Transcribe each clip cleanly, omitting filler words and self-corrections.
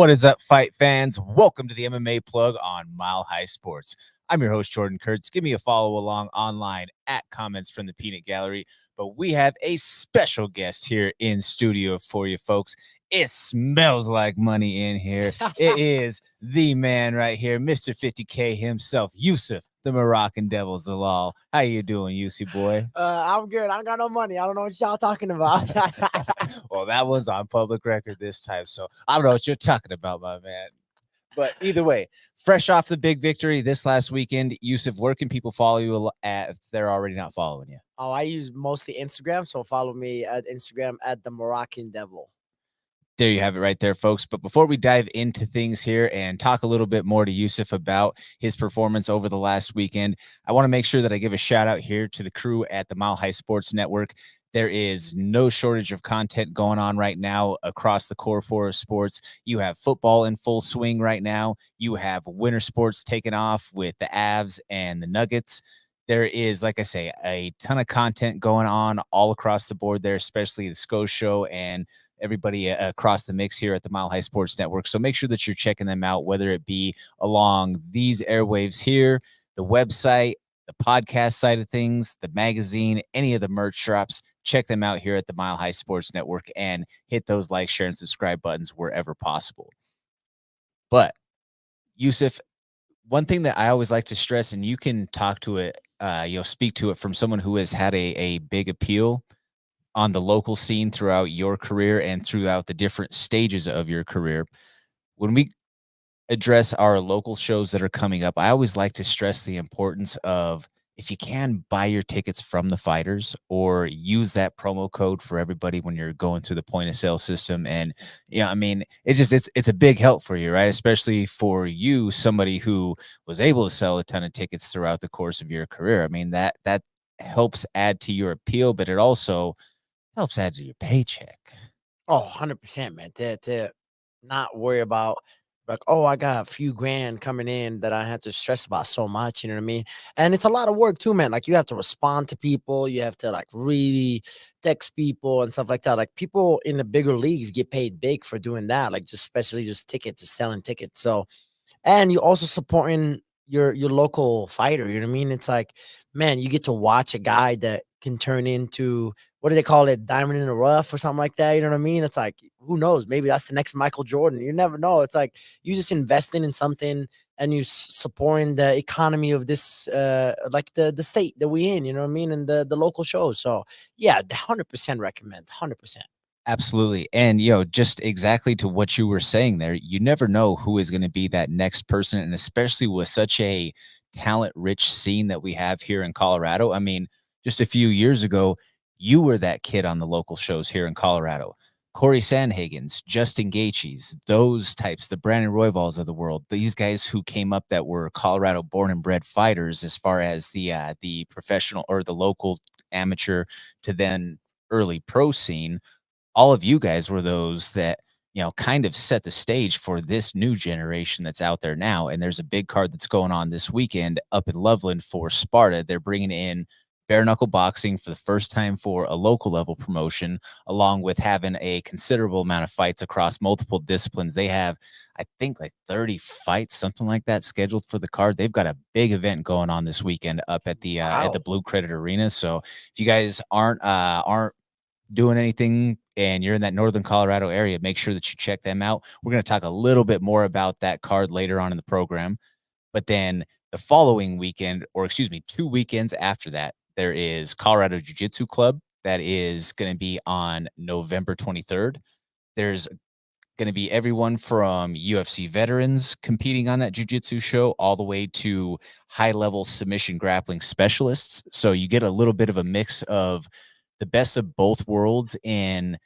What is up, fight fans? Welcome to the MMA plug on Mile High Sports. I'm your host, Jordan Kurtz. Give me a follow along online at Comments from the Peanut Gallery. But we have a special guest here in studio for you folks. It smells like money in here. It is the man right here, Mr. 50K himself, Yusuf, the Moroccan Devil Zalal. How you doing, Yusuf boy? I'm good. I don't got no money. I don't know what y'all talking about. Well, that one's on public record this time, so I don't know what you're talking about, my man. But either way, fresh off the big victory this last weekend, Yusuf, where can people follow you at if they're already not following you? Oh, I use mostly Instagram, so follow me at Instagram at the Moroccan Devil. There you have it right there, folks. But before we dive into things here and talk a little bit more to Yusuf about his performance over the last weekend, I want to make sure that I give a shout out here to the crew at the Mile High Sports Network. There is no shortage of content going on right now across the core four of sports. You have football in full swing right now. You have winter sports taking off with the Avs and the Nuggets. There is, like I say, a ton of content going on all across the board there, especially the SCO Show and everybody across the mix here at the Mile High Sports Network. So make sure that you're checking them out, whether it be along these airwaves here, the website, the podcast side of things, the magazine, any of the merch drops. Check them out here at the Mile High Sports Network and hit those like, share, and subscribe buttons wherever possible. But, Yusuf, one thing that I always like to stress, and you can talk to it, speak to it from someone who has had a big appeal on the local scene throughout your career and throughout the different stages of your career. When we address our local shows that are coming up, I always like to stress the importance of, if you can, buy your tickets from the fighters or use that promo code for everybody when you're going through the point of sale system. And I mean, it's a big help for you, right? Especially for you, somebody who was able to sell a ton of tickets throughout the course of your career. I mean, that helps add to your appeal, but it also helps add to your paycheck. Oh, 100%, man. To not worry about, like, oh, I got a few grand coming in that I have to stress about so much, you know what I mean? And it's a lot of work too, man. Like, you have to respond to people, you have to like really text people and stuff like that. Like, people in the bigger leagues get paid big for doing that, like just especially just tickets, just selling tickets. So, and you're also supporting your local fighter, you know what I mean? It's like, man, you get to watch a guy that can turn into, what do they call it, diamond in the rough or something like that, you know what I mean? It's like, who knows? Maybe that's the next Michael Jordan. You never know. It's like you just investing in something and you supporting the economy of this, like the state that we in, you know what I mean? And the local shows. So yeah, 100% recommend, 100%. Absolutely. And, just exactly to what you were saying there, you never know who is going to be that next person. And especially with such a talent rich scene that we have here in Colorado. I mean, just a few years ago, you were that kid on the local shows here in Colorado. Corey Sandhagen's, Justin Gaethje's, those types, the Brandon Royvals of the world, these guys who came up that were Colorado born and bred fighters, as far as the professional or the local amateur to then early pro scene. All of you guys were those that, kind of set the stage for this new generation that's out there now. And there's a big card that's going on this weekend up in Loveland for Sparta. They're bringing in bare knuckle boxing for the first time for a local level promotion, along with having a considerable amount of fights across multiple disciplines. They have, I think, like 30 fights, something like that, scheduled for the card. They've got a big event going on this weekend up at the Blue Credit Arena. So if you guys aren't doing anything and you're in that northern Colorado area, make sure that you check them out. We're going to talk a little bit more about that card later on in the program. But then the following weekend, or excuse me, 2 weekends after that, there is Colorado Jiu-Jitsu Club. That is going to be on November 23rd. There's going to be everyone from UFC veterans competing on that jiu-jitsu show, all the way to high-level submission grappling specialists. So you get a little bit of a mix of the best of both worlds in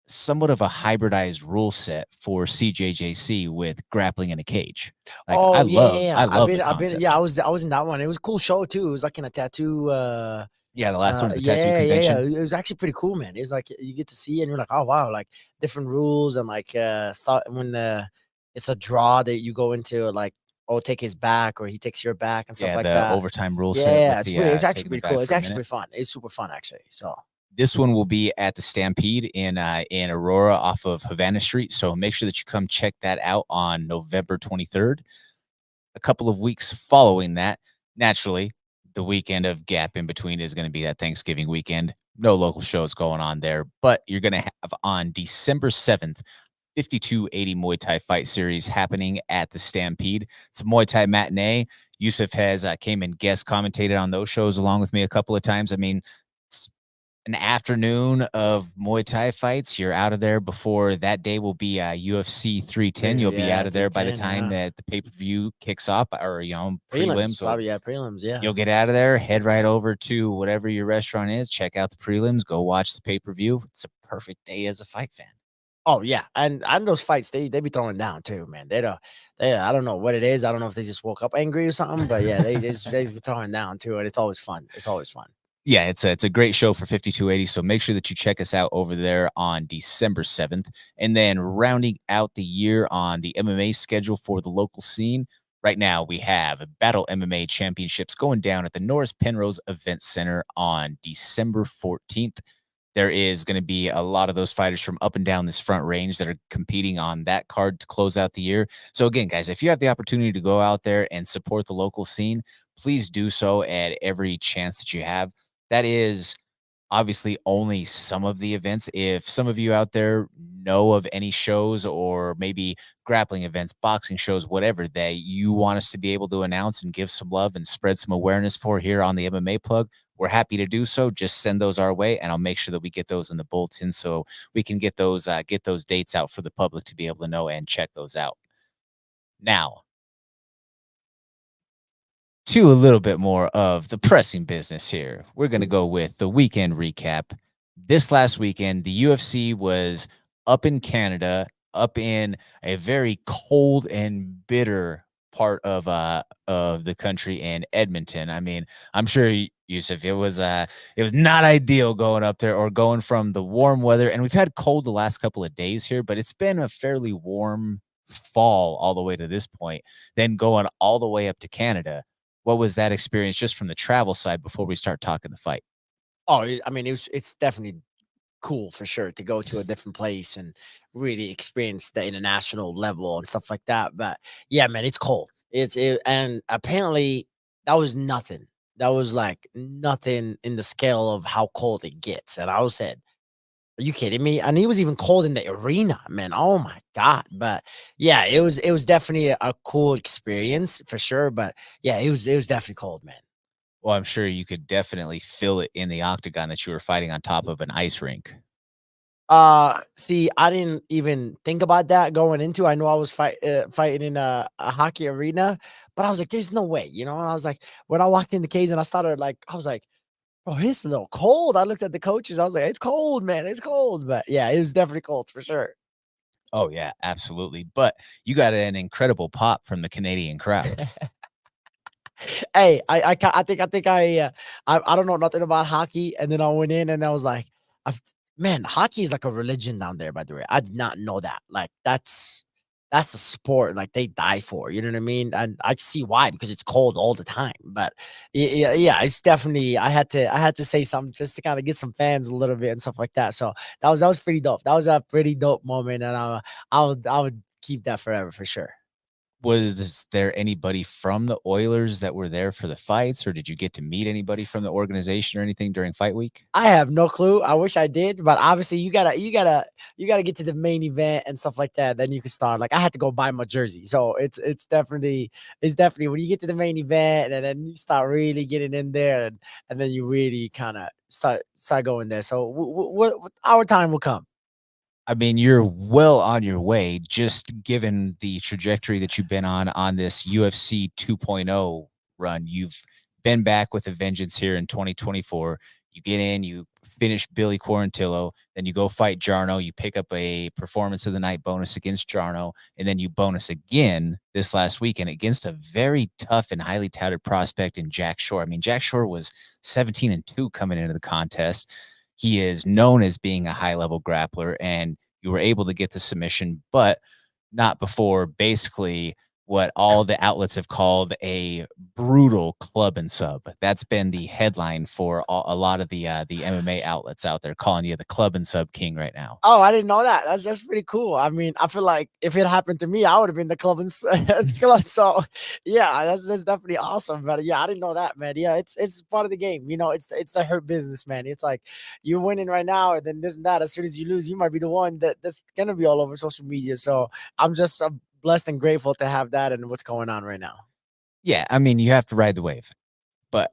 somewhat of a hybridized rule set for CJJC with grappling in a cage. Like, Oh, I yeah. love the concept. I was in that one. It was a cool show too. It was like in a tattoo. Yeah, the last one, the Yeah, tattoo convention. It was actually pretty cool, man. It was like you get to see and you're like, oh wow, like different rules and like start when it's a draw that you go into, like, oh, take his back or he takes your back and stuff Yeah, like the that. overtime rule set. Yeah, With it's actually taking pretty the back cool. It's for a actually minute. pretty fun. It's super fun actually. So This one will be at the Stampede in Aurora off of Havana Street. So make sure that you come check that out on November 23rd. A couple of weeks following that, naturally, the weekend of gap in between is going to be that Thanksgiving weekend. No local shows going on there, but you're going to have on December 7th 5280 Muay Thai fight series happening at the Stampede. It's a Muay Thai matinee. Yusuf has came and guest commentated on those shows along with me a couple of times. I mean, it's an afternoon of Muay Thai fights. You're out of there before that day will be UFC 310. You'll be Yeah, out of there by the 310, time yeah. that the pay-per-view kicks off or, Prelims, prelims. probably, yeah, prelims, yeah. You'll get out of there, head right over to whatever your restaurant is, check out the prelims, go watch the pay-per-view. It's a perfect day as a fight fan. Oh, yeah, and those fights, they be throwing down too, man. They I don't know what it is. I don't know if they just woke up angry or something, but yeah, they be throwing down too, and it's always fun. It's always fun. Yeah, it's a great show for 5280. So make sure that you check us out over there on December 7th. And then rounding out the year on the MMA schedule for the local scene. Right now, we have Battle MMA Championships going down at the Norris Penrose Event Center on December 14th. There is going to be a lot of those fighters from up and down this front range that are competing on that card to close out the year. So again, guys, if you have the opportunity to go out there and support the local scene, please do so at every chance that you have. That is obviously only some of the events. If some of you out there know of any shows or maybe grappling events, boxing shows, whatever that you want us to be able to announce and give some love and spread some awareness for here on the MMA plug, we're happy to do so. Just send those our way and I'll make sure that we get those in the bulletin so we can get those dates out for the public to be able to know and check those out. Now, to a little bit more of the pressing business here. We're going to go with the weekend recap. This last weekend, the UFC was up in Canada, up in a very cold and bitter part of the country in Edmonton. I mean, I'm sure Yusuf, it was not ideal going up there or going from the warm weather. And we've had cold the last couple of days here, but it's been a fairly warm fall all the way to this point. Then going all the way up to Canada, what was that experience just from the travel side before we start talking the fight? Oh, I mean, it's definitely cool for sure to go to a different place and really experience the international level and stuff like that. But yeah, man, it's cold. And apparently that was nothing. That was like nothing in the scale of how cold it gets. And I was said, "Are you kidding me?" And he was even cold in the arena, man. Oh my god! But yeah, it was definitely a cool experience for sure. But yeah, it was definitely cold, man. Well, I'm sure you could definitely feel it in the octagon that you were fighting on top of an ice rink. See, I didn't even think about that going into. I know I was fighting in a hockey arena, but I was like, "There's no way," you know. And I was like, when I walked in the cage and I started like, I was like, "Bro, it's a little cold." I looked at the coaches. I was like, "It's cold, man. It's cold." But yeah, it was definitely cold for sure. Oh yeah, absolutely. But you got an incredible pop from the Canadian crowd. Hey, I don't know nothing about hockey, and then I went in and I was like, I've man, hockey is like a religion down there, by the way. I did not know that. Like, that's the sport, like, they die for, you know what I mean? And I see why, because it's cold all the time, but yeah, it's definitely I had to say something just to kinda get some fans a little bit and stuff like that, so that was pretty dope. That was a pretty dope moment, and, I would keep that forever for sure. Was there anybody from the Oilers that were there for the fights, or did you get to meet anybody from the organization or anything during fight week? I have no clue. I wish I did, but obviously you gotta get to the main event and stuff like that. Then you can start. Like I had to go buy my jersey, so it's definitely when you get to the main event and then you start really getting in there and then you really kind of start going there. So our time will come. I mean, you're well on your way, just given the trajectory that you've been on this UFC 2.0 run. You've been back with a vengeance here in 2024. You get in, you finish Billy Quarantillo, then you go fight Jarno. You pick up a performance of the night bonus against Jarno, and then you bonus again this last weekend against a very tough and highly touted prospect in Jack Shore. I mean, Jack Shore was 17-2 coming into the contest. He is known as being a high level grappler, and you were able to get the submission, but not before basically what all the outlets have called a brutal club and sub. That's been the headline for a lot of the MMA outlets out there, calling you the club and sub king right now. Oh, I didn't know that. That's pretty cool. I mean, I feel like if it happened to me, I would have been the club and club. So yeah, that's definitely awesome. But yeah, I didn't know that, man. Yeah, it's part of the game. You know, it's the hurt business, man. It's like you're winning right now, and then this and that. As soon as you lose, you might be the one that's gonna be all over social media. So I'm just blessed and grateful to have that and what's going on right now. Yeah, I mean, you have to ride the wave. But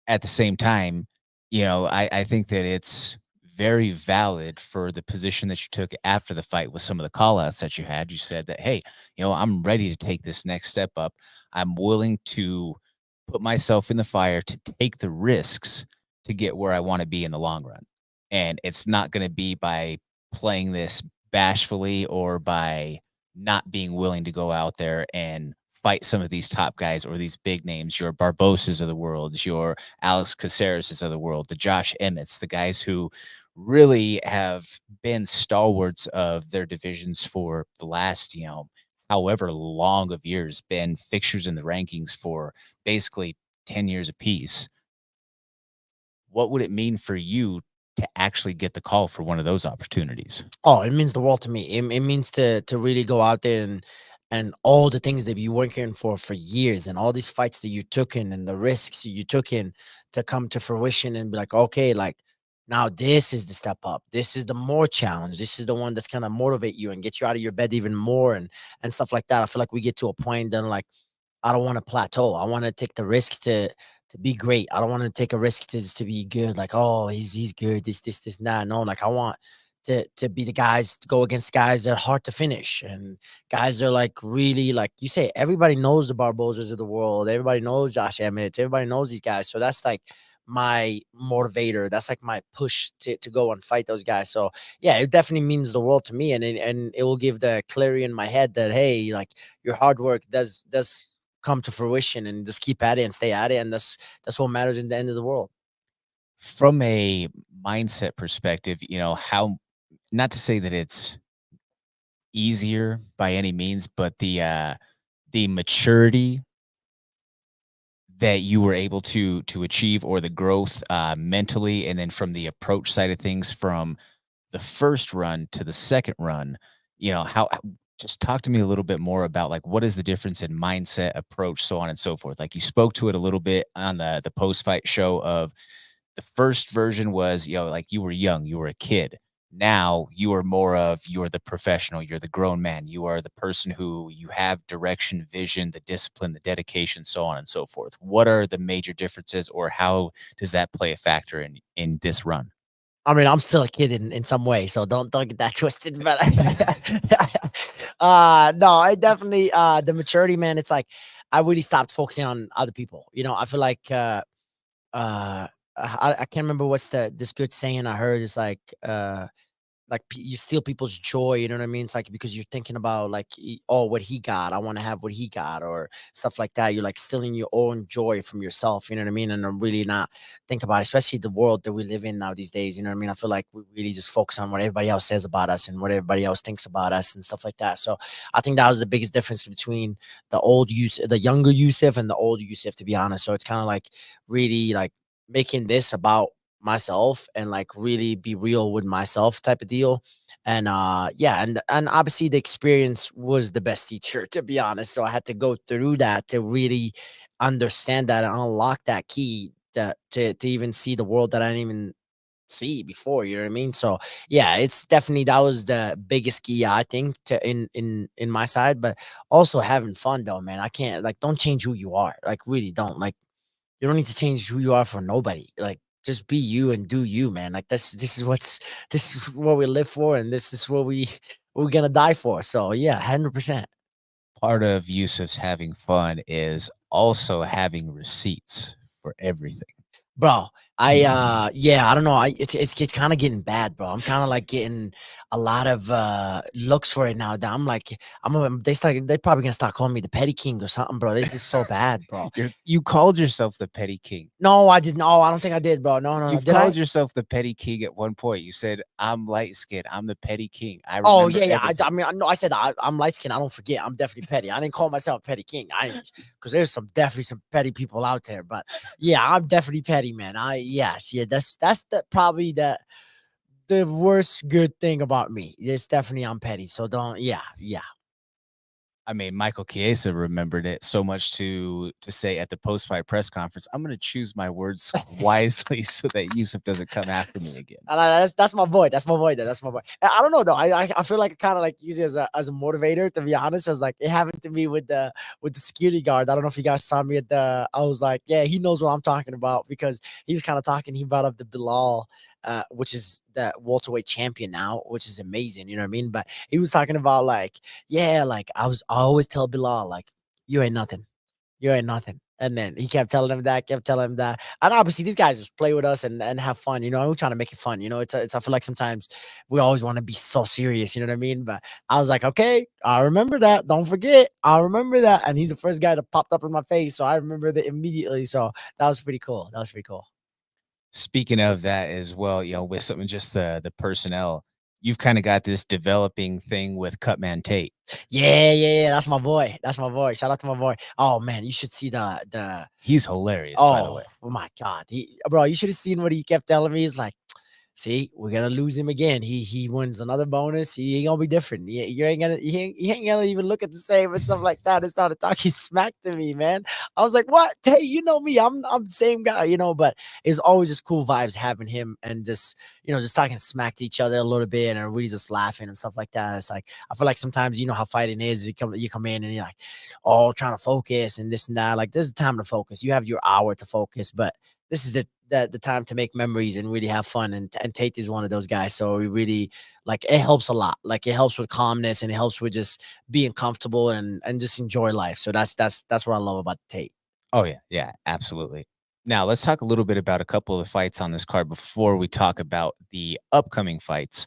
at the same time, I think that it's very valid for the position that you took after the fight with some of the call outs that you had. You said that, hey, I'm ready to take this next step up. I'm willing to put myself in the fire to take the risks to get where I want to be in the long run. And it's not going to be by playing this bashfully or by not being willing to go out there and fight some of these top guys or these big names, your Barbosas of the world, your Alex Caceres of the world, the Josh Emmets, the guys who really have been stalwarts of their divisions for the last, however long of years, been fixtures in the rankings for basically 10 years apiece. What would it mean for you to actually get the call for one of those opportunities? Oh, it means the world to me. It means to really go out there and all the things that you working for years and all these fights that you took in and the risks you took in to come to fruition and be like, okay, like now this is the step up. This is the more challenge. This is the one that's gonna motivate you and get you out of your bed even more and stuff like that. I feel like we get to a point then like I don't want to plateau. I want to take the risks to be great. I don't want to take a risk to be good. Like, oh, he's good. This, nah. No, like I want to be the guys to go against guys that are hard to finish and guys that are like really like you say, everybody knows the Barbosas of the world. Everybody knows Josh Emmett. Everybody knows these guys. So that's like my motivator. That's like my push to go and fight those guys. So yeah, it definitely means the world to me. And it will give the clarity in my head that hey, like your hard work does come to fruition and just keep at it and stay at it. And that's what matters in the end of the world. From a mindset perspective, how not to say that it's easier by any means, but the maturity that you were able to achieve or the growth mentally and then from the approach side of things from the first run to the second run, how just talk to me a little bit more about like what is the difference in mindset, approach, so on and so forth. Like you spoke to it a little bit on the post fight show of the first version was, like you were young, you were a kid. Now you are more of you're the professional, you're the grown man, you are the person who you have direction, vision, the discipline, the dedication, so on and so forth. What are the major differences, or how does that play a factor in this run? I mean, I'm still a kid in some way, so don't get that twisted. But no, I definitely the maturity, man. It's like I really stopped focusing on other people. You know, I feel like uh I can't remember what's this good saying I heard. It's like you steal people's joy, you know what I mean? It's like because you're thinking about like, oh, what he got, I want to have what he got, or stuff like that. You're like stealing your own joy from yourself, you know what I mean? And I'm really not think about it, especially the world that we live in now these days. You know what I mean? I feel like we really just focus on what everybody else says about us and what everybody else thinks about us and stuff like that. So I think that was the biggest difference between the younger Yusuf and the old Yusuf, to be honest. So it's kind of like really like making this about myself and like really be real with myself type of deal. And yeah, and obviously the experience was the best teacher, to be honest. So I had to go through that to really understand that and unlock that key to even see the world that I didn't even see before, you know what I mean? So yeah, it's definitely that was the biggest key I think to in my side, but also having fun though, man. I can't like don't change who you are. Like really don't. Like you don't need to change who you are for nobody. Like, just be you and do you, man. Like this is what we live for, and this is what we're gonna die for. So yeah, 100%. Part of Yusuf's having fun is also having receipts for everything. Bro, Yeah, I don't know. It's kind of getting bad, bro. I'm kind of like getting a lot of looks for it now. That I'm like, they probably gonna start calling me the Petty King or something, bro. This is so bad, bro. You called yourself the Petty King. No, I didn't. No, I don't think I did, bro. No, no, no. You've Did I? called yourself the Petty King at one point. You said, "I'm light skinned. I'm the Petty King." I Oh remember yeah, yeah. everything. I mean, I know. I said I'm light skinned. I don't forget. I'm definitely petty. I didn't call myself Petty King. Because there's definitely some petty people out there. But yeah, I'm definitely petty, man. Yeah. That's probably the worst good thing about me. It's definitely I'm petty. So don't. Yeah. I mean, Michael Chiesa remembered it so much to say at the post-fight press conference, "I'm gonna choose my words wisely so that Yusuf doesn't come after me again." And that's my boy. That's my boy. That's my boy. I don't know though. I feel like I kind of like use it as a motivator. To be honest, as like it happened to me with the security guard. I don't know if you guys saw me at the. I was like, yeah, he knows what I'm talking about because he was kind of talking. He brought up the Bilal, which is the welterweight champion now, which is amazing. You know what I mean? But he was talking about like, yeah, like I always tell Bilal like, you ain't nothing. You ain't nothing. And then he kept telling him that, kept telling him that. And obviously these guys just play with us and have fun, you know. We're trying to make it fun, you know. I feel like sometimes we always want to be so serious, you know what I mean? But I was like, okay, I remember that. Don't forget, I remember that. And he's the first guy that popped up in my face. So I remember that immediately. So that was pretty cool. That was pretty cool. Speaking of that as well, with something just the personnel, you've kinda got this developing thing with Cutman Tate. Yeah. That's my boy. That's my boy. Shout out to my boy. Oh man, you should see the He's hilarious, by the way. oh my god. Bro, you should have seen what he kept telling me. He's like, see, we're gonna lose him again. He wins another bonus. He ain't gonna be different. You ain't gonna he ain't gonna even look at the same and stuff like that. And started talking smack to me, man. I was like, what? Hey, you know me. I'm the same guy, you know. But it's always just cool vibes having him and just just talking smack to each other a little bit and really just laughing and stuff like that. It's like I feel like sometimes you know how fighting is. You come in and you're like, oh, trying to focus and this and that. Like there's a time to focus. You have your hour to focus, but this is the time to make memories and really have fun. And Tate is one of those guys. So we really like it helps a lot. Like it helps with calmness and it helps with just being comfortable and just enjoy life. So that's what I love about Tate. Oh, yeah, yeah, absolutely. Now, let's talk a little bit about a couple of the fights on this card before we talk about the upcoming fights.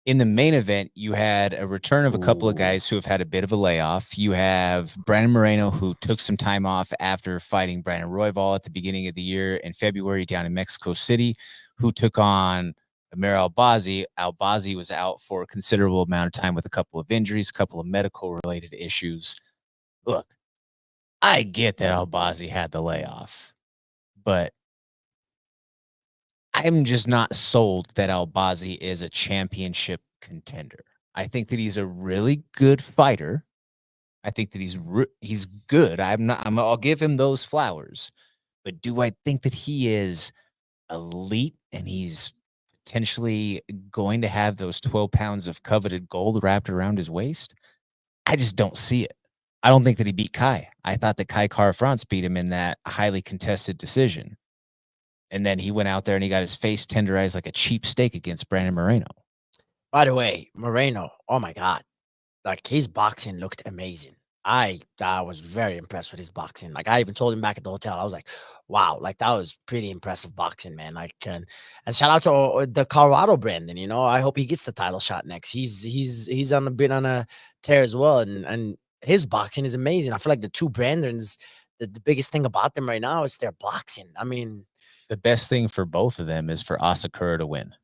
In the main event, you had a return of a couple of guys who have had a bit of a layoff. You have Brandon Moreno, who took some time off after fighting Brandon Royval at the beginning of the year in February down in Mexico City, who took on Amir Albazi. Albazi was out for a considerable amount of time with a couple of injuries, a couple of medical related issues. Look, I get that Albazi had the layoff, but I'm just not sold that Albazi is a championship contender. I think that he's a really good fighter. I think that he's good. I'll give him those flowers. But do I think that he is elite and he's potentially going to have those 12 pounds of coveted gold wrapped around his waist? I just don't see it. I don't think that he beat Kai. I thought that Kai Kara-France beat him in that highly contested decision. And then he went out there and he got his face tenderized like a cheap steak against Brandon Moreno. By the way, Moreno, oh my God. Like his boxing looked amazing. I was very impressed with his boxing. Like I even told him back at the hotel, I was like, "Wow, like that was pretty impressive boxing, man." Like and shout out to the Colorado Brandon. You know, I hope he gets the title shot next. He's on a bit on a tear as well, and his boxing is amazing. I feel like the two Brandons, the biggest thing about them right now is their boxing. I mean, The best thing for both of them is for Asakura to win.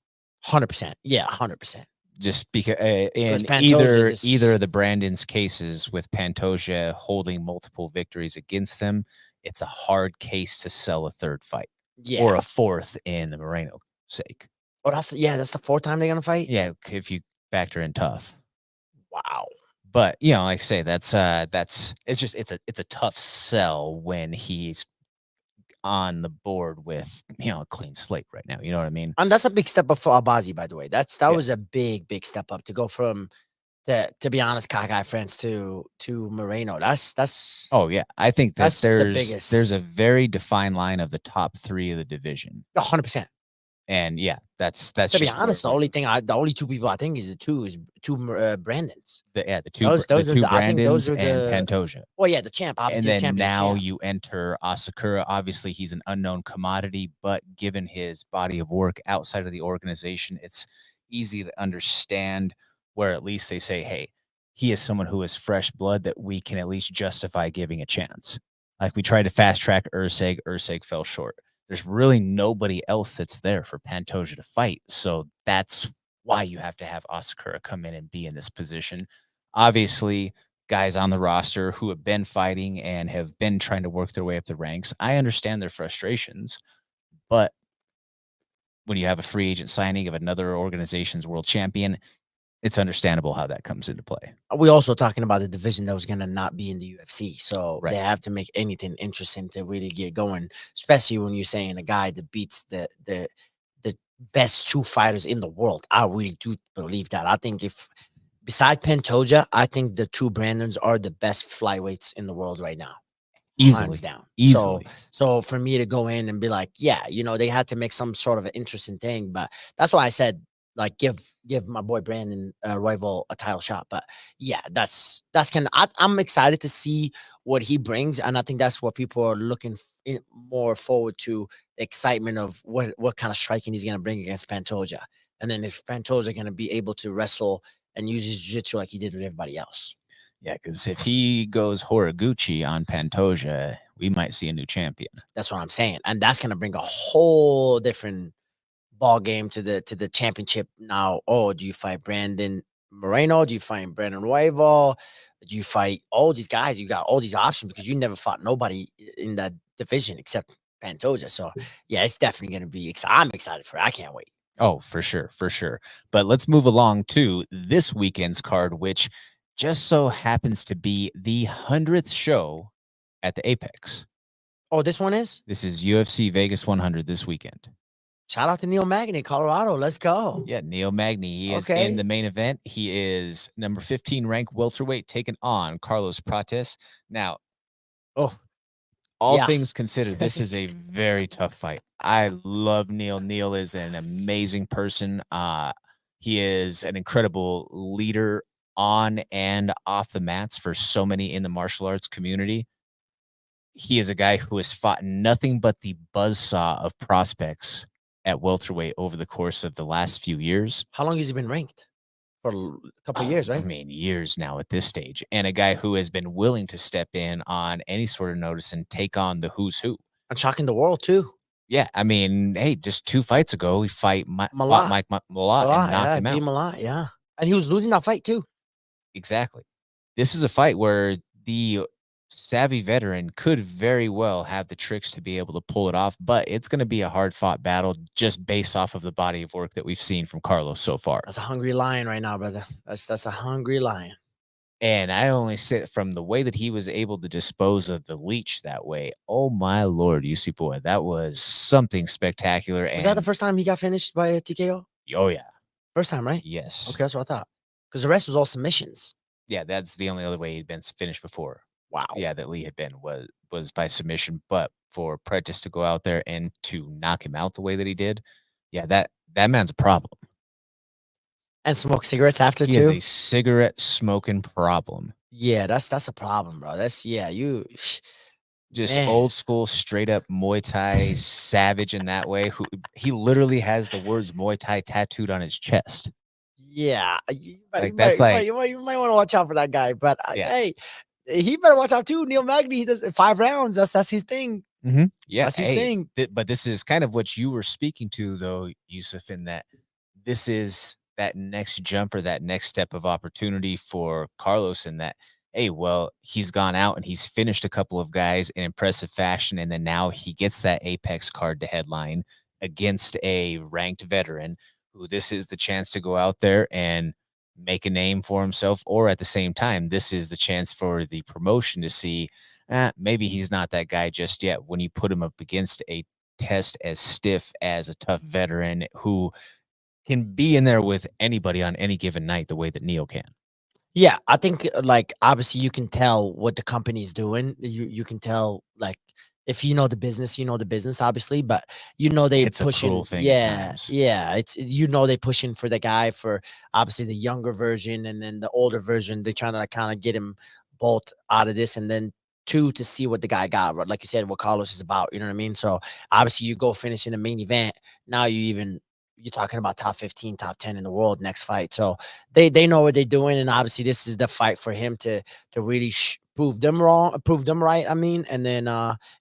100%. Yeah, 100%. Just because Because in Pantoja either just of the Brandon's cases with Pantoja holding multiple victories against them, it's a hard case to sell a third fight yeah. or a fourth in the Moreno sake. Oh, that's the fourth time they're gonna fight. Yeah, if you factor in tough. Wow. But, like I say, that's it's a tough sell when he's on the board with, a clean slate right now, you know what I mean? And that's a big step up for Albazi, by the way. That Yeah. was a big step up to go from to be honest, cockeye friends to Moreno. Oh, yeah. I think that That's the there's a biggest very defined line of the top 3 of the division. 100%. And yeah, that's To be just where honest, the only two people I think is two Brandons. the Those are two the I think those Brandons are and the Pantoja. well, yeah, the champ, And obviously the then champion's now champ. you enter Asakura. Obviously, he's an unknown commodity, but given his body of work outside of the organization, it's easy to understand where at least they say, hey, he is someone who is fresh blood that we can at least justify giving a chance. Like we tried to fast track Urseg, Urseg fell short. There's really nobody else that's there for Pantoja to fight. So that's why you have to have Asakura come in and be in this position. Obviously, guys on the roster who have been fighting and have been trying to work their way up the ranks. I understand their frustrations, but when you have a free agent signing of another organization's world champion, it's understandable how that comes into play. We also talking about the division that was gonna not be in the UFC, so Right. they have to make anything interesting to really get going, especially when you're saying a guy that beats the best two fighters in the world. I really do believe that. I think if beside Pantoja, I think the two Brandons are the best flyweights in the world right now. Hands Easily. down. Easily. So for me to go in and be like, yeah, they had to make some sort of an interesting thing, but that's why I said like give my boy Brandon Royval a title shot. But yeah, that's kind of I'm excited to see what he brings, and I think that's what people are looking more forward to, the excitement of what kind of striking he's gonna bring against Pantoja, and then is Pantoja gonna be able to wrestle and use his jiu-jitsu like he did with everybody else. Yeah, because if he goes Horiguchi on Pantoja, we might see a new champion. That's what I'm saying, and that's gonna bring a whole different ball game to the championship. Now, oh, do you fight Brandon Moreno? Do you fight Brandon Royval? Do you fight all these guys? You got all these options because you never fought nobody in that division except Pantoja. So yeah, it's definitely gonna be. I'm excited for it. I can't wait. Oh, for sure, for sure. But let's move along to this weekend's card, which just so happens to be the 100th show at the Apex. Oh, this one is? This is UFC Vegas 100 this weekend. Shout out to Neil Magny, Colorado. Let's go. Yeah, Neil Magny. He is in the main event. He is number 15 ranked welterweight, taking on Carlos Prates. Now, all things considered, this is a very tough fight. I love Neil. Neil is an amazing person. He is an incredible leader on and off the mats for so many in the martial arts community. He is a guy who has fought nothing but the buzzsaw of prospects at welterweight over the course of the last few years. How long has he been ranked? For a couple of years, right? I mean, years now at this stage. And a guy who has been willing to step in on any sort of notice and take on the who's who. And shocking the world too. Yeah, I mean, hey, just 2 fights ago, he fought Mike Malott and knocked him out. Malott, yeah. And he was losing that fight too. Exactly. This is a fight where the savvy veteran could very well have the tricks to be able to pull it off, but it's going to be a hard-fought battle just based off of the body of work that we've seen from Carlos so far. That's a hungry lion right now, brother. That's a hungry lion. And I only say from the way that he was able to dispose of the leech that way. Oh my Lord, UC boy, that was something spectacular. Was that the first time he got finished by a TKO? Oh yeah, first time, right? Yes. Okay, that's what I thought. Because the rest was all submissions. Yeah, that's the only other way he'd been finished before. Wow. Yeah, that Lee had been was by submission, but for Prates to go out there and to knock him out the way that he did, yeah, that man's a problem. And smoke cigarettes after he too? He has a cigarette smoking problem. Yeah, that's a problem, bro. You just old school, straight up Muay Thai savage in that way. Who he literally has the words Muay Thai tattooed on his chest. Yeah, you might want to watch out for that guy. But hey, he better watch out too. Neil Magny, he does 5 rounds. That's his thing. Yeah, that's his thing. But this is kind of what you were speaking to, though, Yusuf, in that this is that next jump or that next step of opportunity for Carlos, in that, hey, well, he's gone out and he's finished a couple of guys in impressive fashion, and then now he gets that Apex card to headline against a ranked veteran who this is the chance to go out there and make a name for himself, or at the same time, this is the chance for the promotion to see maybe he's not that guy just yet when you put him up against a test as stiff as a tough veteran who can be in there with anybody on any given night the way that Neil can. Yeah, I think like obviously you can tell what the company's doing. You can tell like If you know the business, you know the business, obviously, but you know they It's a cruel pushing. thing at Yeah, times. yeah. It's you know they pushing for the guy for obviously the younger version and then the older version. They're trying to like, kind of get him both out of this, and then two to see what the guy got. Like you said, what Carlos is about. You know what I mean? So obviously you go finish in the main event. Now you're talking about top 15, top 10 in the world next fight. So they know what they're doing, and obviously this is the fight for him to really prove them wrong, prove them right. I mean, and then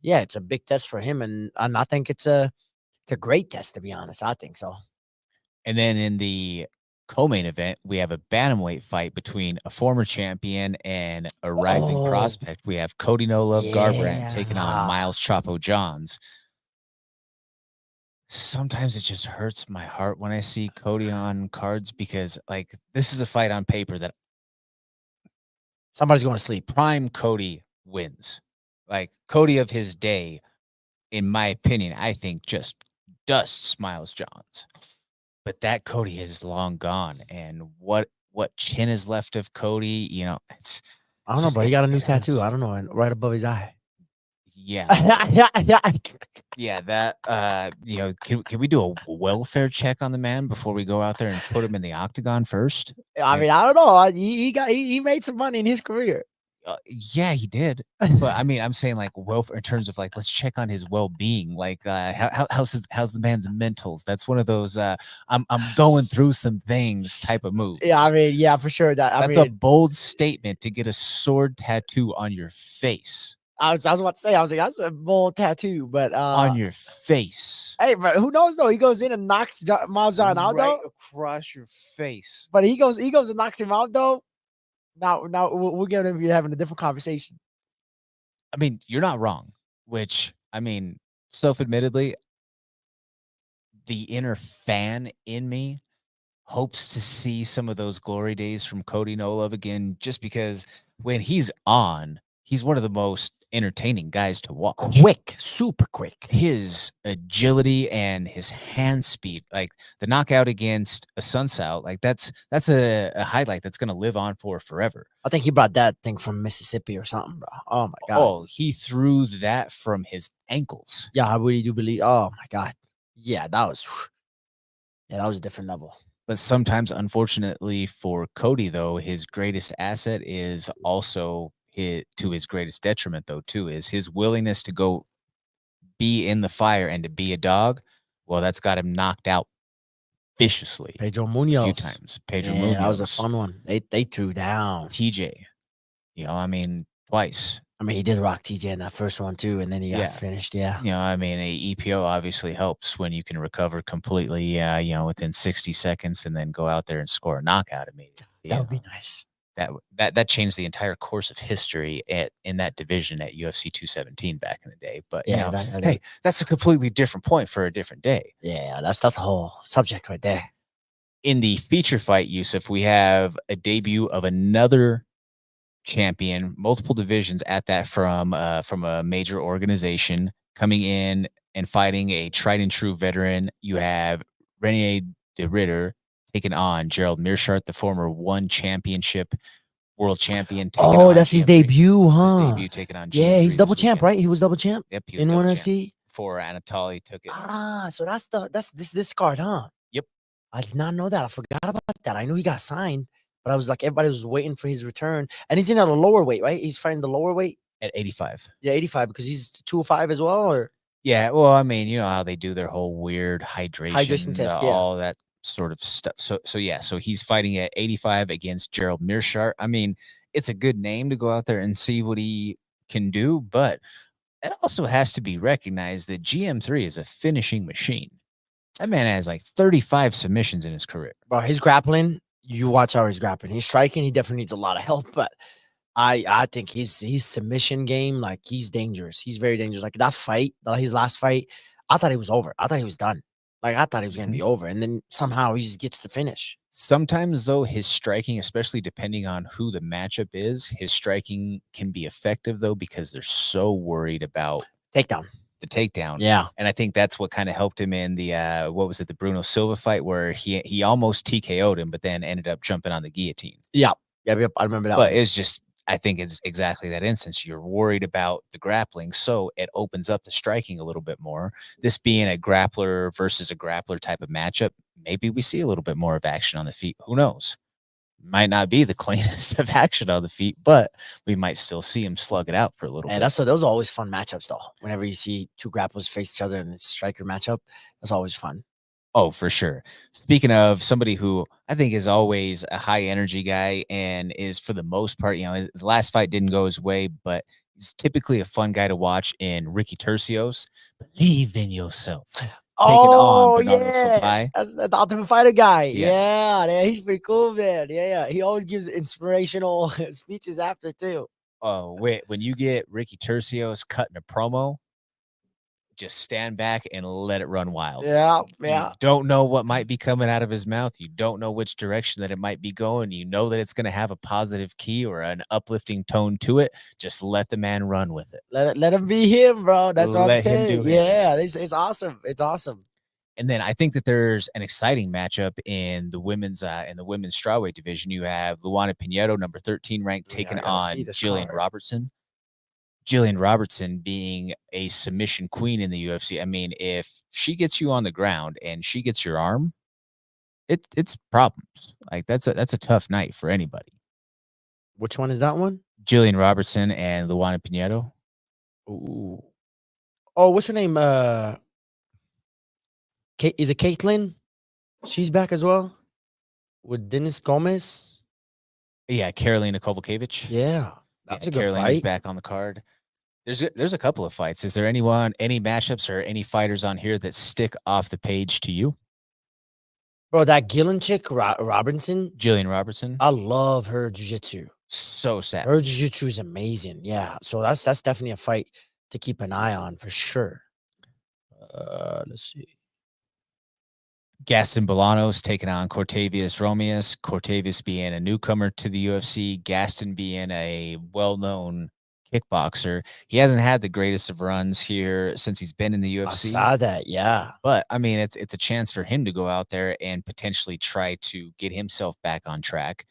yeah, it's a big test for him, and I think it's a great test, to be honest. I think so. And then in the co-main event, we have a bantamweight fight between a former champion and a rising Oh, prospect. We have Cody No Love Garbrandt taking on yeah. Miles Chapo Johns. Sometimes it just hurts my heart when I see Cody on cards because, like, this is a fight on paper that Somebody's going to sleep. prime Cody wins. Like, Cody of his day, in my opinion, I think just dusts Miles Johns. But that Cody is long gone, and what chin is left of Cody, you know, it's I don't know, just bro. He got a new it tattoo. hurts. I don't know, and right above his eye. Yeah. I Yeah, that, you know, can we do a welfare check on the man before we go out there and put him in the octagon first? Like, mean, I don't know. He made some money in his career. yeah, he did. But I mean, I'm saying like welfare in terms of like, let's check on his well-being. Like, how's the man's mentals? That's one of those I'm going through some things type of Yeah, I moves. mean, yeah, for sure. That I That's a mean, bold statement to get a sword tattoo on your face. I was about to say, I was like, that's a bold tattoo, but On your face. hey, but who knows though? He goes in and knocks Miles John out Right though. across your face. But he goes and knocks him out though. Now we're gonna be having a different conversation. I mean, you're not wrong, which I mean, self-admittedly, the inner fan in me hopes to see some of those glory days from Cody No Love again, just because when he's on, he's one of the most entertaining guys to watch. Quick, super quick. His agility and his hand speed, like the knockout against a Sunsow, like that's a highlight that's gonna live on for forever. I think he brought that thing from Mississippi or something, bro. Oh my god. Oh, he threw that from his ankles. Yeah, I really do believe. Oh my god. Yeah, that was a different level. But sometimes, unfortunately for Cody, though, his greatest asset is also to his greatest detriment, though, too, is his willingness to go be in the fire and to be a dog. Well, that's got him knocked out viciously Pedro a few Munoz. times. Pedro Yeah, that was a Munoz, fun one. They threw down. TJ, you know, I mean, twice. I mean, he did rock TJ in that first one too, and then he got Yeah. finished. Yeah. You know, I mean, a EPO obviously helps when you can recover completely, you know, within 60 seconds and then go out there and score a knockout immediately. That would be nice. That changed the entire course of history in that division at UFC 217 back in the day. But you Yeah, know, hey, that's a completely different point for a different day. yeah, that's a whole subject right there. In the feature fight, Yusuf, we have a debut of another champion, multiple divisions at that from a major organization coming in and fighting a tried and true veteran. You have Renier de Ritter taking on Gerald Mearshart, the former one championship world champion. Oh, that's his debut, huh? His debut taking on Yeah, GM3 he's double this champ, weekend. right? He was double champ. Yep, he was In double ONE champ FC. before Anatoly took it. Ah, so that's this card, huh? Yep. I did not know that. I forgot about that. I knew he got signed, but I was like, everybody was waiting for his return, and he's in at a lower weight, right? He's fighting the lower weight At 85. Yeah, 85 because he's 205 as well, or Yeah, well, I mean, you know how they do their whole weird hydration hydration, test. Yeah. all that sort of stuff. So yeah, so he's fighting at 85 against Gerald Mearshart. I mean, it's a good name to go out there and see what he can do, but it also has to be recognized that GM3 is a finishing machine. That man has like 35 submissions in his career. Bro, his grappling, you watch how he's grappling. He's striking, he definitely needs a lot of help, but I think his submission game, like he's dangerous. He's very dangerous. Like that fight, his last fight, I thought he was over. I thought he was done. Like I thought he was gonna be over, and then somehow he just gets the finish. Sometimes, though, his striking, especially depending on who the matchup is, his striking can be effective, though, because they're so worried about Takedown. the takedown. Yeah. And I think that's what kind of helped him in the what was it, the Bruno Silva fight where he almost TKO'd him, but then ended up jumping on the guillotine. Yeah. Yeah, I remember that. But one. it's just I think it's exactly that instance. You're worried about the grappling, so it opens up the striking a little bit more. This being a grappler versus a grappler type of matchup, maybe we see a little bit more of action on the feet. Who knows? Might not be the cleanest of action on the feet, but we might still see him slug it out for a little And bit. those are always fun matchups, though. Whenever you see two grapplers face each other in a striker matchup, that's always fun. Oh, for sure. Speaking of somebody who I think is always a high energy guy and is for the most part, his last fight didn't go his way, but he's typically a fun guy to watch in Ricky Tercios. Believe in yourself. Taking on Oh, Bernardo yeah. Sopai. That's the Ultimate Fighter guy. Yeah. Yeah, he's pretty cool, man. Yeah. He always gives inspirational speeches after, too. Oh, wait. When you get Ricky Tercios cutting a promo, just stand back and let it run wild. Yeah. You don't know what might be coming out of his mouth. You don't know which direction that it might be going. You know that it's going to have a positive key or an uplifting tone to it. Just let the man run with it. Let him be him, bro. That's what I'm Let him telling do you. him. Yeah, it's awesome. It's awesome. And then I think that there's an exciting matchup in the women's strawweight division. You have Luana Pinheiro, number 13 ranked, taking on Jillian Robertson. Jillian Robertson being a submission queen in the UFC. I mean, if she gets you on the ground and she gets your arm, it's problems. Like that's a tough night for anybody. Which one is that one? Jillian Robertson and Luana Pinheiro. Ooh. Oh, what's her name? Is it Caitlin? She's back as well with Dennis Gomez. Yeah, Karolina Kovalkiewicz. Yeah, that's a good Carolina's fight. back on the card. There's a couple of fights. Is there any matchups or any fighters on here that stick off the page to you? Bro, that Gillen chick, Robinson, Jillian Robertson. I love her jiu-jitsu. So sad. Her jiu-jitsu is amazing. Yeah, so that's definitely a fight to keep an eye on for sure. Let's see. Gaston Bolanos taking on Cortavius Romeus. Cortavius being a newcomer to the UFC. Gaston being a well-known kickboxer. He hasn't had the greatest of runs here since he's been in the UFC. I saw that, yeah. But I mean, it's a chance for him to go out there and potentially try to get himself back on track.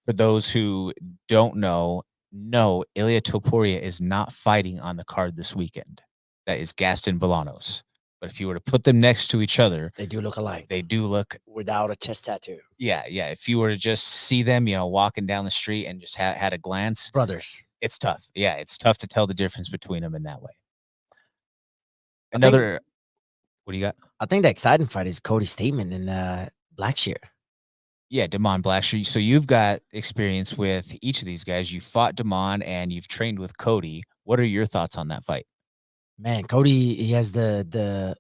For those who don't know, no, Ilia Topuria is not fighting on the card this weekend. That is Gaston Bolanos. But if you were to put them next to each other, they do look alike. They do look without a chest tattoo. Yeah. If you were to just see them, walking down the street and just had a glance, brothers. It's tough. Yeah, it's tough to tell the difference between them in that way. What do you got? I think the exciting fight is Cody Stamen and Blackshear. Yeah, Damon Blackshear. So you've got experience with each of these guys. You fought Damon and you've trained with Cody. What are your thoughts on that fight? Man, Cody, he has the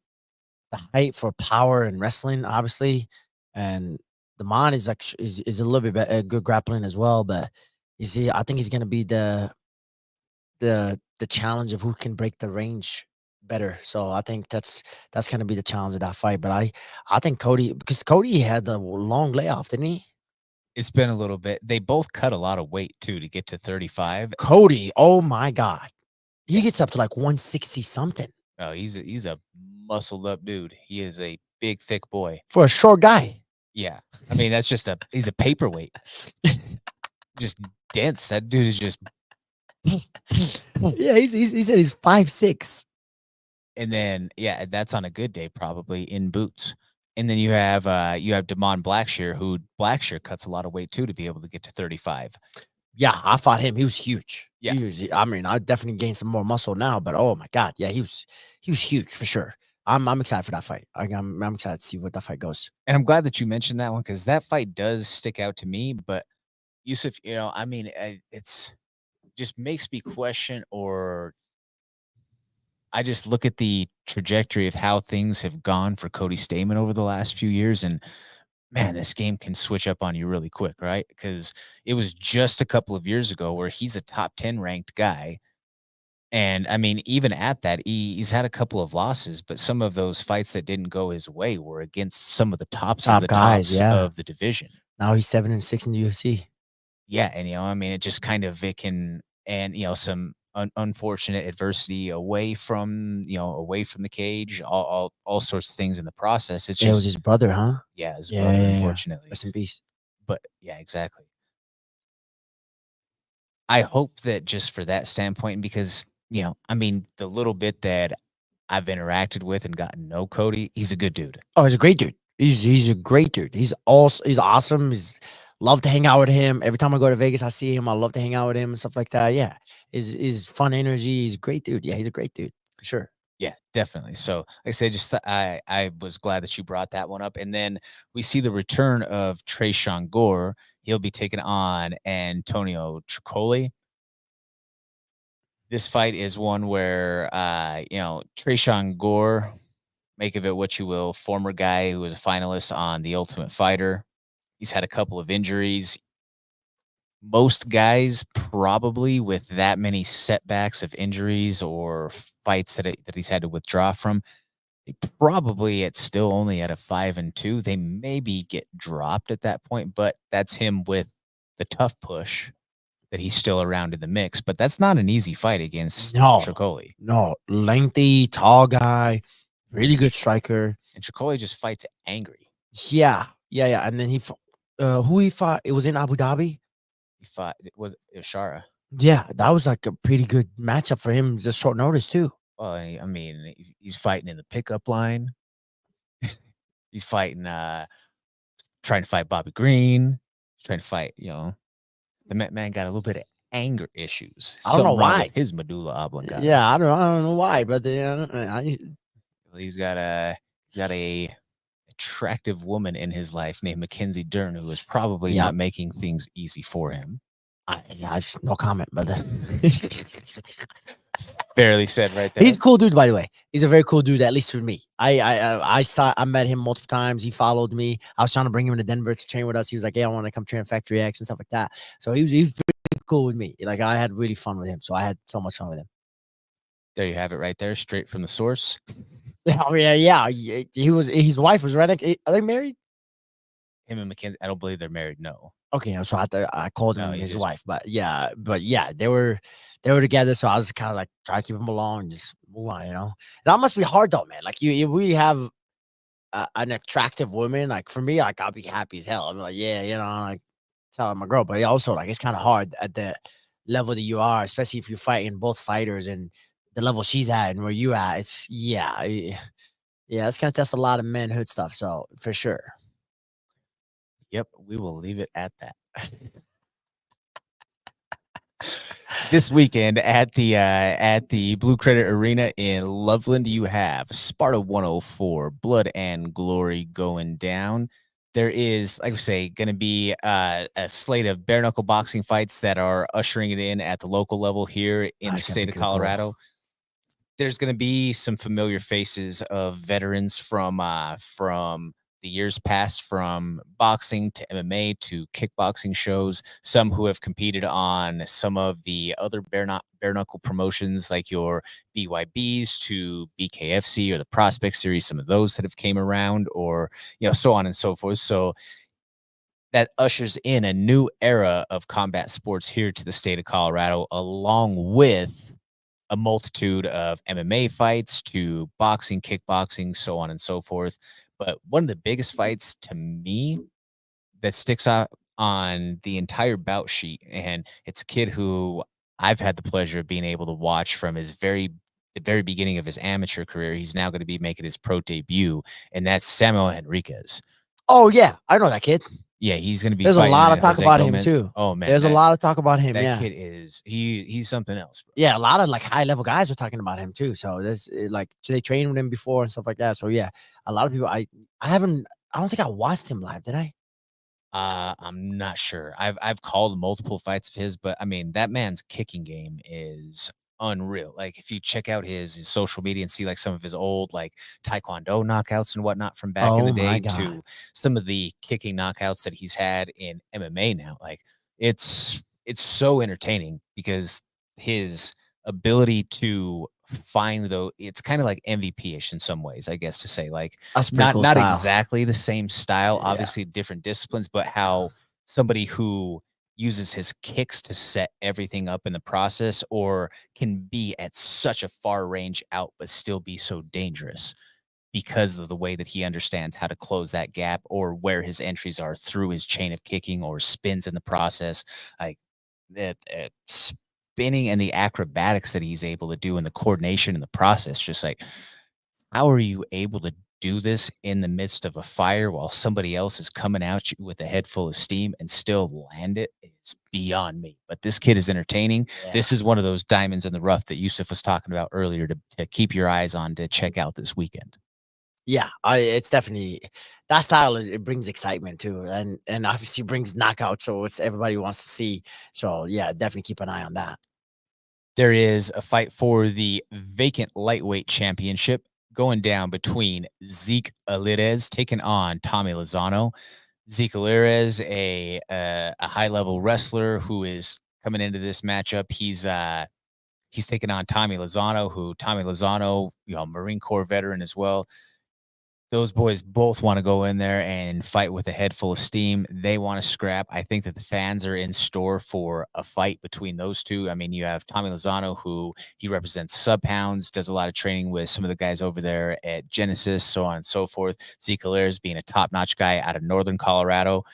height for power and wrestling, obviously, and Damon is like is a little bit good grappling as well. But you see, I think he's gonna be the challenge of who can break the range better. So I think that's gonna be the challenge of that fight. But I think Cody, because Cody had the long layoff, didn't he? It's been a little bit. They both cut a lot of weight too to get to 35. Cody, oh my God. He gets up to like 160 something. Oh, he's a muscled up dude. He is a big, thick boy. For a short guy. Yeah. I mean, he's a paperweight. Just dense. That dude is just yeah, he said he's 5'6". And then that's on a good day, probably in boots. And then you have Damon Blackshear, who Blackshear cuts a lot of weight too to be able to get to 35. Yeah, I fought him. He was huge. Yeah. I mean, I definitely gained some more muscle now, but oh my God. Yeah, he was huge for sure. I'm excited for that fight. I'm excited to see what that fight goes. And I'm glad that you mentioned that one because that fight does stick out to me. But Yusuf, I mean, it's just makes me question, or I just look at the trajectory of how things have gone for Cody Stamen over the last few years, and man, this game can switch up on you really quick, right? Because it was just a couple of years ago where he's a top 10 ranked guy. And I mean, even at that, he's had a couple of losses, but some of those fights that didn't go his way were against some of the top guys of the division. Now he's 7-6 in the UFC. Yeah, and I mean, it can, and some unfortunate adversity away from the cage, all sorts of things in the process. It was his brother, huh? Yeah, his brother, unfortunately. Rest in peace. But yeah, exactly. I hope that just for that standpoint, because, I mean, the little bit that I've interacted with and gotten to know Cody, he's a good dude. Oh, he's a great dude. He's a great dude. He's awesome. He's love to hang out with him. Every time I go to Vegas, I see him. I love to hang out with him and stuff like that. Yeah. He's fun energy. He's a great dude. Yeah, he's a great dude. For sure. Yeah, definitely. So, like I said, I was glad that you brought that one up. And then we see the return of Trayshawn Gore. He'll be taking on Antonio Tricoli. This fight is one where, Trayshawn Gore, make of it what you will, former guy who was a finalist on The Ultimate Fighter. He's had a couple of injuries. Most guys probably with that many setbacks of injuries or fights that he's had to withdraw from, they probably it's still only at a 5-2. They maybe get dropped at that point, but that's him with the tough push that he's still around in the mix. But that's not an easy fight against No, Tricoli. no. Lengthy, tall guy, really good striker. And Tricoli just fights angry. Yeah. Yeah. Yeah. And then who he fought? It was in Abu Dhabi. He fought it was Shara. Yeah, that was like a pretty good matchup for him, just short notice too. Well, I mean, he's fighting in the pickup line. He's fighting, trying to fight Bobby Green. He's trying to fight, the man got a little bit of anger issues. I don't know Something wrong why. with his medulla oblongata. Yeah, I don't know why, but He's got a attractive woman in his life named Mackenzie Dern, who is probably yeah, not making things easy for him. no comment, brother. Barely said right there. He's a cool dude, by the way. He's a very cool dude, at least for me. I met him multiple times. He followed me. I was trying to bring him to Denver to train with us. He was like, "Yeah, I want to come train at Factory X and stuff like that." So he was pretty cool with me. Like I had really fun with him. So I had so much fun with him. There you have it right there, straight from the source. Oh yeah. He was. His wife was right. Are they married? Him and Mackenzie, I don't believe they're married. No. Okay, so I called him No, he his just wife, but yeah, they were together, so I was kind of like trying to keep him along and just move on, you know. That must be hard though, man. Like you really have an attractive woman. Like for me, like I'll be happy as hell. I'm like, yeah, like telling my girl, but also like it's kind of hard at the level that you are, especially if you're fighting both fighters and the level she's at and where you at. It's yeah, it's gonna test a lot of manhood stuff. So for sure. Yep, we will leave it at that. This weekend at the Blue Credit Arena in Loveland, you have Sparta 104, Blood and Glory going down. There is, like I say, going to be a slate of bare knuckle boxing fights that are ushering it in at the local level here in the state of Colorado. There's going to be some familiar faces of veterans from the years past, from boxing to MMA to kickboxing shows. Some who have competed on some of the other bare knuckle promotions, like your BYBs to BKFC or the Prospect Series. Some of those that have came around, or so on and so forth. So that ushers in a new era of combat sports here to the state of Colorado, along with a multitude of MMA fights to boxing, kickboxing, so on and so forth. But one of the biggest fights to me that sticks out on the entire bout sheet, and it's a kid who I've had the pleasure of being able to watch from the very beginning of his amateur career. He's now going to be making his pro debut, and that's Samuel Henriquez. Oh yeah, I know that kid. Yeah, he's going to be. There's a lot of talk Jose about Gomez. him too. Oh man, there's a lot of talk about him. That kid is he's something else. Bro. Yeah, a lot of like high level guys are talking about him too. So there's like they trained with him before and stuff like that. So yeah, a lot of people. I don't think I watched him live. Did I? I'm not sure. I've called multiple fights of his, but I mean that man's kicking game is unreal. Like if you check out his social media and see like some of his old like taekwondo knockouts and whatnot from back in the day to some of the kicking knockouts that he's had in MMA now, like it's so entertaining because his ability to find though it's kind of like MVP-ish in some ways, I guess to say, like not cool exactly the same style, obviously different disciplines, but how somebody who uses his kicks to set everything up in the process or can be at such a far range out but still be so dangerous because of the way that he understands how to close that gap or where his entries are through his chain of kicking or spins in the process. Like the spinning and the acrobatics that he's able to do and the coordination and the process, just like, how are you able to do this in the midst of a fire while somebody else is coming at you with a head full of steam and still land it? It's beyond me. But this kid is entertaining. Yeah. This is one of those diamonds in the rough that Yusuf was talking about earlier to keep your eyes on, to check out this weekend. Yeah, it's definitely that style it brings excitement too, and obviously brings knockouts, so it's everybody wants to see. So yeah, definitely keep an eye on that. There is a fight for the vacant lightweight championship going down between Zeke Alirez taking on Tommy Lozano. Zeke Alirez, a high level wrestler who is coming into this matchup. He's taking on Tommy Lozano, who Tommy Lozano, Marine Corps veteran as well. Those boys both want to go in there and fight with a head full of steam. They want to scrap. I think that the fans are in store for a fight between those two. I mean, you have Tommy Lozano, who he represents sub pounds, does a lot of training with some of the guys over there at Genesis, so on and so forth. Zeke Alirez being a top notch guy out of Northern Colorado.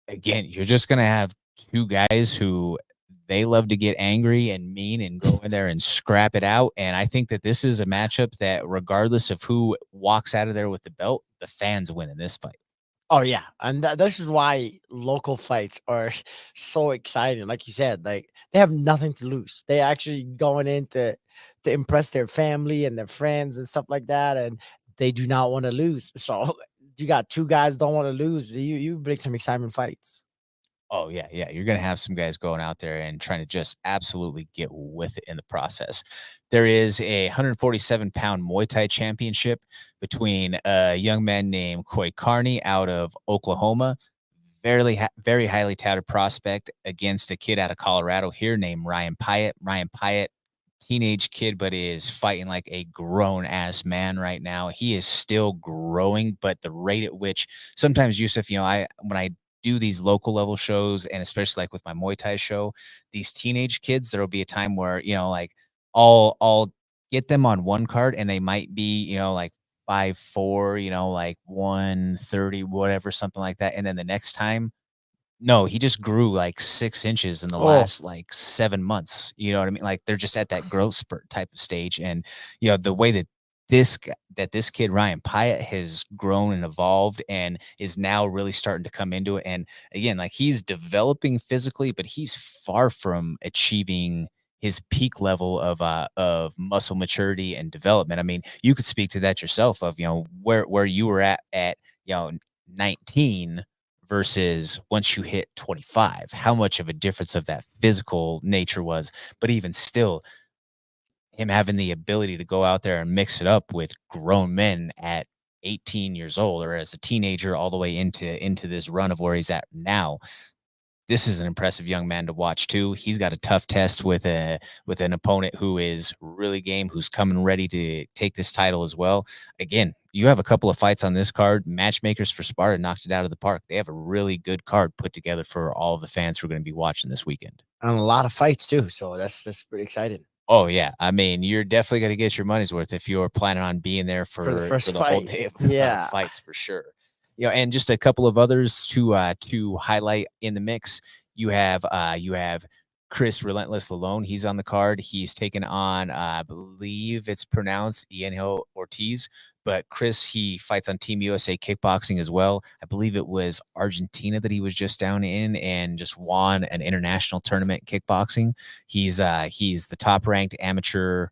Again, you're just going to have two guys who they love to get angry and mean and go in there and scrap it out. And I think that this is a matchup that, regardless of who walks out of there with the belt, the fans win in this fight. Oh yeah, and this is why local fights are so exciting. Like you said, like they have nothing to lose. They actually going in to impress their family and their friends and stuff like that, and they do not want to lose. So you got two guys don't want to lose. You bring some excitement fights. Oh, yeah, yeah. You're gonna have some guys going out there and trying to just absolutely get with it in the process. There is a 147-pound Muay Thai championship between a young man named Koi Carney out of Oklahoma, very highly touted prospect, against a kid out of Colorado here named Ryan Pyatt. Ryan Pyatt, teenage kid, but is fighting like a grown ass man right now. He is still growing, but the rate at which sometimes, Yusuf, when I do these local level shows, and especially like with my Muay Thai show, these teenage kids, there'll be a time where, like I'll get them on one card and they might be, like 5'4", like 130, whatever, something like that. And then the next time, no, he just grew like 6 inches in the Oh, last, like, 7 months, you know what I mean? Like, they're just at that growth spurt type of stage, and, the way that this kid, Ryan Pyatt, has grown and evolved and is now really starting to come into it, and, again, like, he's developing physically, but he's far from achieving his peak level of muscle maturity and development. I mean, you could speak to that yourself of, where you were at, 19 versus once you hit 25, how much of a difference of that physical nature was. But even still, him having the ability to go out there and mix it up with grown men at 18 years old, or as a teenager all the way into this run of where he's at now. This is an impressive young man to watch too. He's got a tough test with an opponent who is really game, who's coming ready to take this title as well. Again, you have a couple of fights on this card. Matchmakers for Sparta knocked it out of the park. They have a really good card put together for all of the fans who are going to be watching this weekend. and a lot of fights too. So that's pretty exciting Oh yeah, I mean, you're definitely going to get your money's worth if you're planning on being there for the for first the whole fight. day of Yeah. fights for sure. And just a couple of others to highlight in the mix. You have Chris Relentless Lalone. He's on the card. He's taken on, I believe it's pronounced Ianho Ortiz, but Chris, he fights on Team USA Kickboxing as well. I believe it was Argentina that he was just down in and just won an international tournament kickboxing. He's the top ranked amateur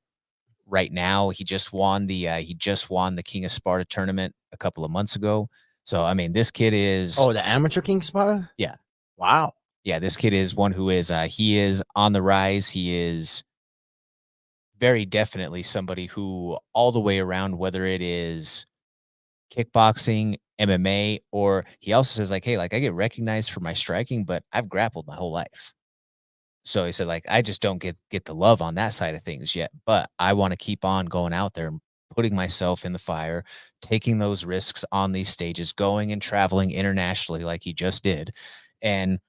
right now. He just won the King of Sparta tournament a couple of months ago. So I mean, this kid is, Oh, the amateur King Sparta. yeah, Wow. yeah, this kid is one who is he is on the rise. He is very definitely somebody who, all the way around, whether it is kickboxing, MMA, or he also says like, hey, like, I get recognized for my striking, but I've grappled my whole life. So he said, like, I just don't get the love on that side of things yet, but I want to keep on going out there and putting myself in the fire, taking those risks on these stages, going and traveling internationally like he just did, and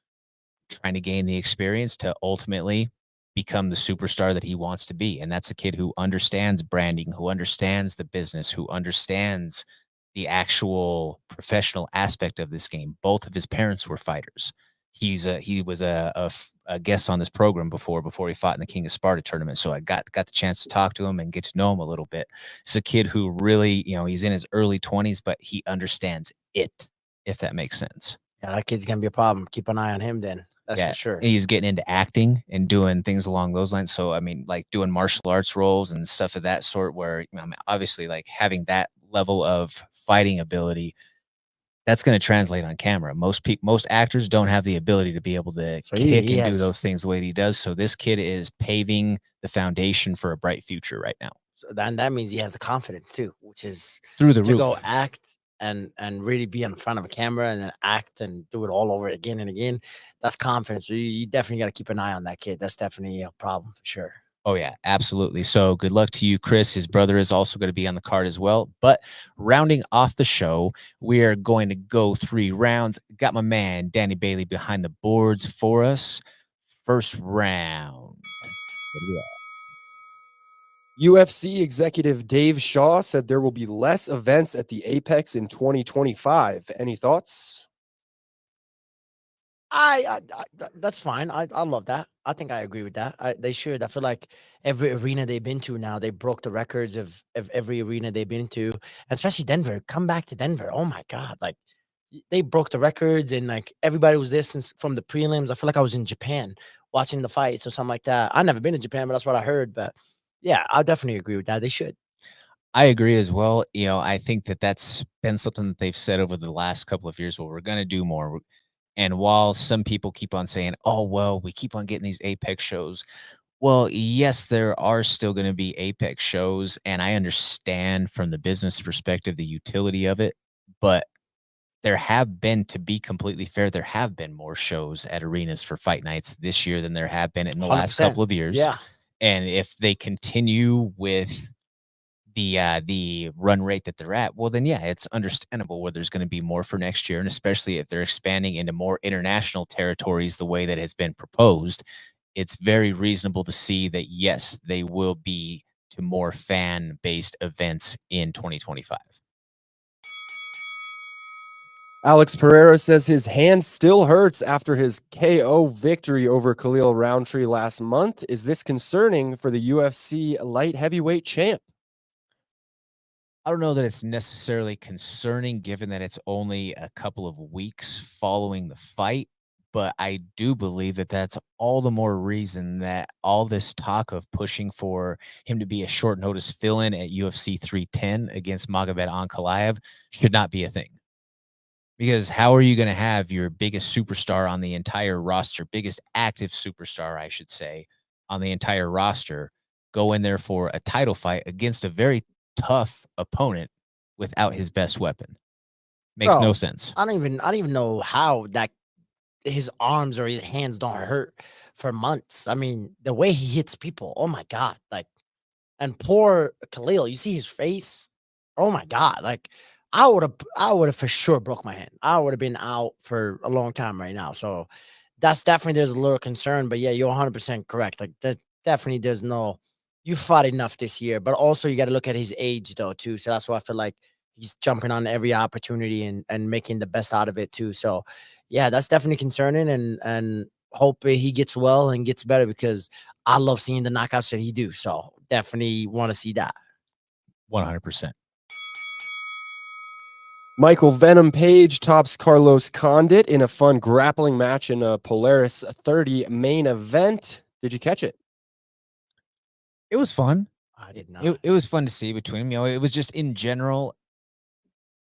trying to gain the experience to ultimately become the superstar that he wants to be. And that's a kid who understands branding, who understands the business, who understands the actual professional aspect of this game. Both of his parents were fighters. he was a guest on this program before he fought in the King of Sparta tournament. So I got the chance to talk to him and get to know him a little bit. It's a kid who really, he's in his early 20s, but he understands it, if that makes sense. Yeah, that kid's gonna be a problem. Keep an eye on him then. That's Yeah, for sure. he's getting into acting and doing things along those lines. So, I mean, like doing martial arts roles and stuff of that sort where, I mean, obviously, like having that level of fighting ability, that's gonna translate on camera. Most actors don't have the ability to be able to So kick he and do has those things the way he does. So this kid is paving the foundation for a bright future right now. so then that means he has the confidence too, which is Through the to go roof. act and really be in front of a camera and then act and do it all over again and again. That's confidence. So you definitely got to keep an eye on that kid. That's definitely a problem for sure. Oh, yeah, absolutely. So good luck to you, Chris. His brother is also going to be on the card as well. But rounding off the show, we are going to go 3 rounds. Got my man, Danny Bailey, behind the boards for us. First round. What do we got? UFC executive Dave Shaw said there will be less events at the Apex in 2025. Any thoughts? That's fine. I love that. I think I agree with that. They should. I feel like every arena they've been to now, they broke the records of every arena they've been to, especially Denver. Come back to Denver. Oh my God. Like they broke the records and like everybody was there since from the prelims. I feel like I was in Japan watching the fights or something like that. I've never been to Japan, but that's what I heard. But yeah, I definitely agree with that. They should. I agree as well. I think that that's been something that they've said over the last couple of years. Well, we're going to do more. And while some people keep on saying, oh, well, we keep on getting these Apex shows. Well, yes, there are still going to be Apex shows. And I understand from the business perspective, the utility of it. But there have been, to be completely fair, there have been more shows at arenas for fight nights this year than there have been in the last 100%. couple of years. Yeah. And if they continue with the run rate that they're at, well, then yeah, it's understandable where there's going to be more for next year, and especially if they're expanding into more international territories the way that has been proposed, it's very reasonable to see that yes, they will be to more fan-based events in 2025. Alex Pereira says his hand still hurts after his KO victory over Khalil Roundtree last month. Is this concerning for the UFC light heavyweight champ? I don't know that it's necessarily concerning given that it's only a couple of weeks following the fight, but I do believe that that's all the more reason that all this talk of pushing for him to be a short notice fill-in at UFC 310 against Magomed Ankalaev should not be a thing. Because how are you going to have your biggest superstar on the entire roster, biggest active superstar, I should say, on the entire roster, go in there for a title fight against a very tough opponent without his best weapon? Makes no Bro, sense. I don't even know how that his arms or his hands don't hurt for months. I mean, the way he hits people, oh my God. Like, and poor Khalil, you see his face? Oh my God. Like, I would have for sure broke my hand. I would have been out for a long time right now. So that's definitely there's a little concern. But yeah, you're 100% correct. Like that definitely there's no you fought enough this year, but also you got to look at his age though too. So that's why I feel like he's jumping on every opportunity and making the best out of it too. So yeah, that's definitely concerning and hope he gets well and gets better because I love seeing the knockouts that he do. So definitely want to see that. 100%. Michael Venom Page tops Carlos Condit in a fun grappling match in a Polaris 30 main event. Did you catch it? It was fun. I did not. It was fun to see between them. It was just in general,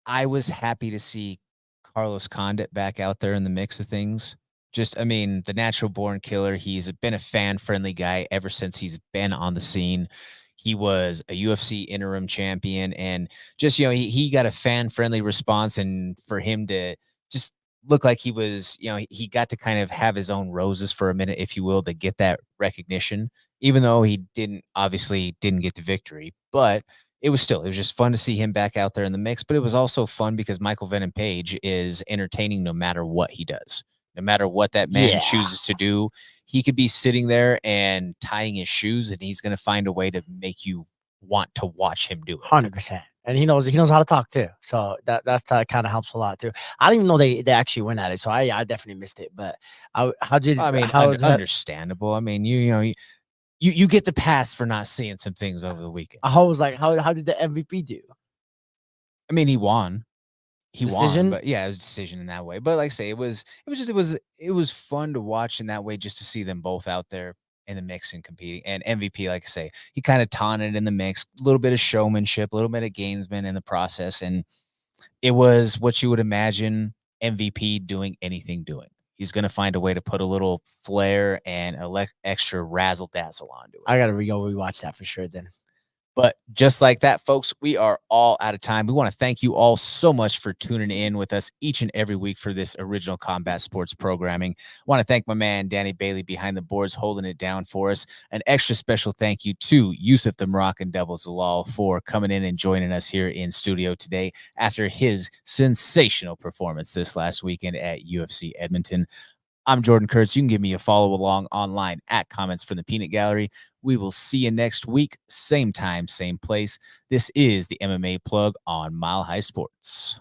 I was happy to see Carlos Condit back out there in the mix of things. Just, I mean, the natural born killer. He's been a fan friendly guy ever since he's been on the scene. He was a UFC interim champion and just, he got a fan friendly response. And for him to just look like he was, he got to kind of have his own roses for a minute, if you will, to get that recognition, even though he obviously didn't get the victory. But it was just fun to see him back out there in the mix, but it was also fun because Michael Venom Page is entertaining no matter what he does. No matter what that man chooses to do, he could be sitting there and tying his shoes, and he's going to find a way to make you want to watch him do it. 100%. And he knows how to talk too. So that kind of helps a lot too. I didn't even know they actually went at it. So I definitely missed it. But how did I mean, how did that, understandable. I mean, you get the pass for not seeing some things over the weekend. I was like, how did the MVP do? I mean, he won. He won, Decision? but yeah, it was a decision in that way. But like I say, it was fun to watch in that way, just to see them both out there in the mix and competing. And MVP, like I say, he kind of taunted in the mix, a little bit of showmanship, a little bit of gamesman in the process, and it was what you would imagine MVP doing anything doing. He's going to find a way to put a little flair and extra razzle dazzle onto it. I gotta go rewatch that for sure then. But just like that, folks, we are all out of time. We want to thank you all so much for tuning in with us each and every week for this original combat sports programming. I want to thank my man, Danny Bailey, behind the boards, holding it down for us. An extra special thank you to Yusuf the Moroccan Devil Zalal for coming in and joining us here in studio today after his sensational performance this last weekend at UFC Edmonton. I'm Jordan Kurtz. You can give me a follow along online at Comments from the Peanut Gallery. We will see you next week, same time, same place. This is the MMA Plug on Mile High Sports.